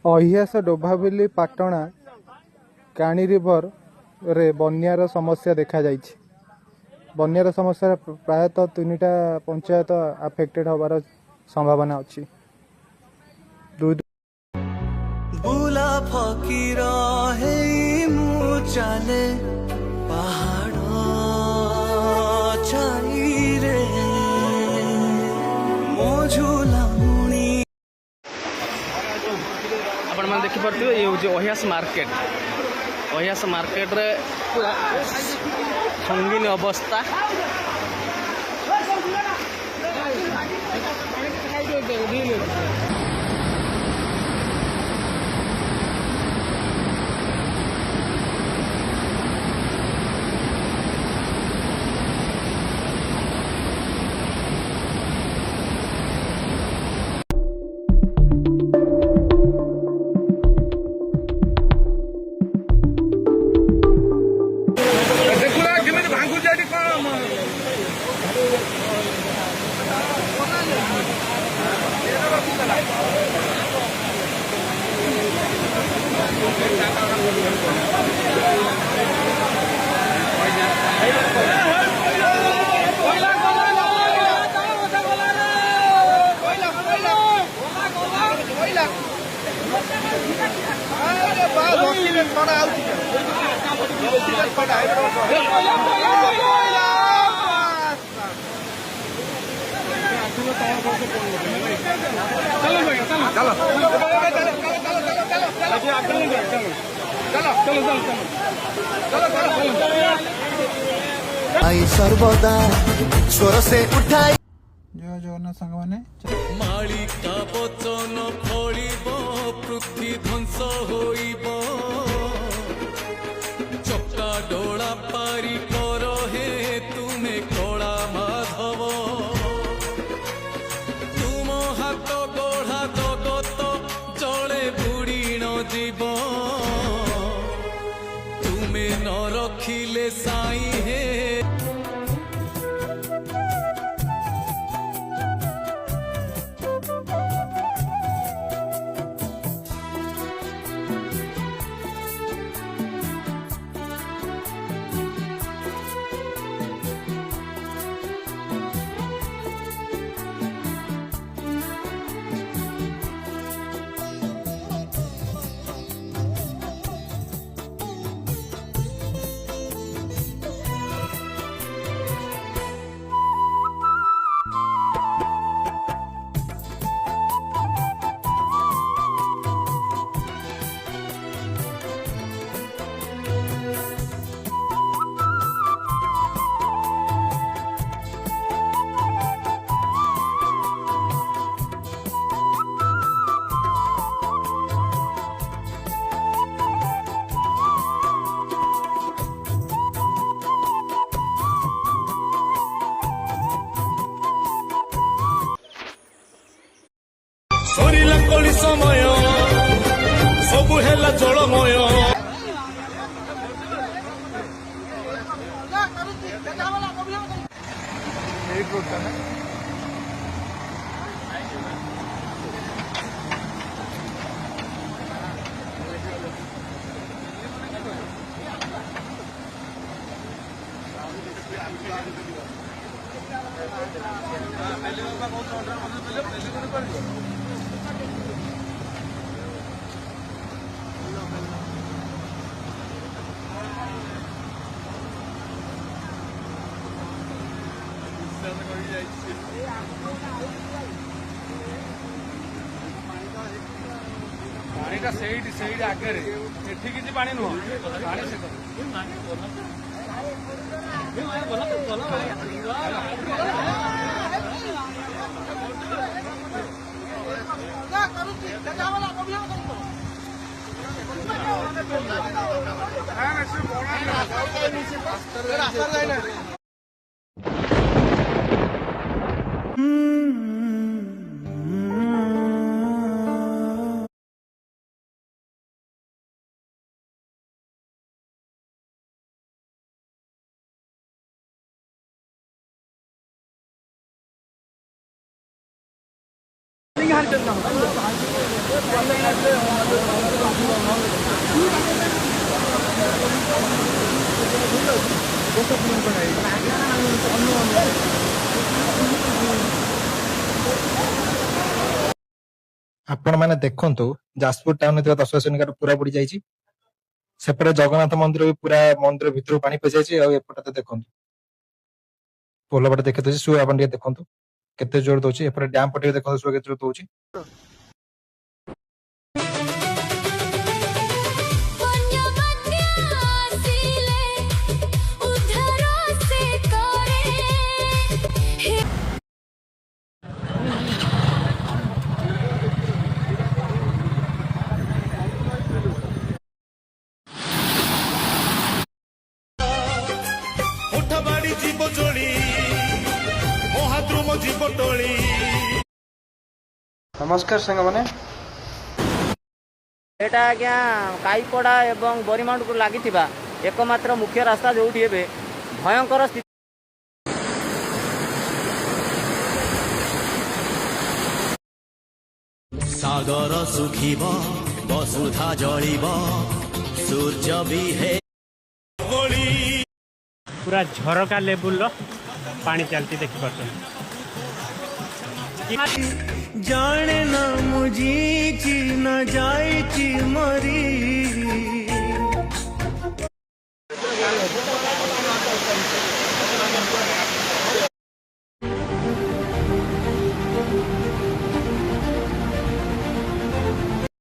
अहियास डोभाबिली पाटणा काणी रिवर रे बन्यार समस्या देखा जाइछि। बन्यार समस्या प्रायतः 3टा पंचायत अफेक्टेड होबार संभावना अछि। बुला फकीर हे मु चले पहाड़ छाई रे मो झुलामुणी। आपण मैंने देखिपे ये हूँ अहियास मार्केट। अहियास मार्केट रे पूरा संगीन अवस्था। आई सर्वदा स्वर से उठाई जय जगन्नाथ संग माने मालिका बचन फलिब पृथ्वी ध्वंस होइब चक्का डोला पारी कर हे तुमे कला माधव तुम हाथ गढ़ा जगत जले बुड़ी न जीव तुमे न रखिले साई हे। सरिला कली समय सबु हेला जलमय पानीटा से आगे एठी किसी पानी नुह पानी से आपण मैंने देखंतु जाजपुर टाउन ଥିବା ଦଶଶନି ଘାଟ ପୁରା ବୁଡି ଯାଇଛି। ସେପଟେ ଜଗନ୍ନାଥ ମନ୍ଦିର ବି ପୁରା ମନ୍ଦିର ଭିତରୁ ପାଣି ପଶିଯାଇଛି। ଆଉ ଏପଟେ ତ ଦେଖନ୍ତୁ ପୋଲ ପଟେ ଦେଖିତେ ସୁଅ ଆପଣ ଟିକେ ଦେଖନ୍ତୁ କେତେ ଜୋର ଦଉଛି। ଏପଟେ ଡ୍ୟାମ ପଟେ ଦେଖନ୍ତୁ ସୁଅ କେତେ ଜୋର ଦଉଛି। ଉଠବାଡି ଜୀବ ଜୋଳି ମହାଦ୍ରୁମ ଜୀବ ଟୋଳି। ନମସ୍କାର ସାଙ୍ଗମାନେ। ଏଟା ଆଜ୍ଞା କାଇପଡ଼ା ଏବଂ ବରିମାଣ୍ଡକୁ ଲାଗିଥିବା ଏକମାତ୍ର ମୁଖ୍ୟ ରାସ୍ତା ଯେଉଁଠି ଏବେ ଭୟଙ୍କର ସ୍ଥିତି। ସାଗର ଶୁଖିବ ବସୁଧା ଜଳିବ ସୂର୍ଯ୍ୟ ବି ହେ पूरा झरका लेवल पानी चलती देखी पार्छ। जाने ना मुझी की न जाए की मरी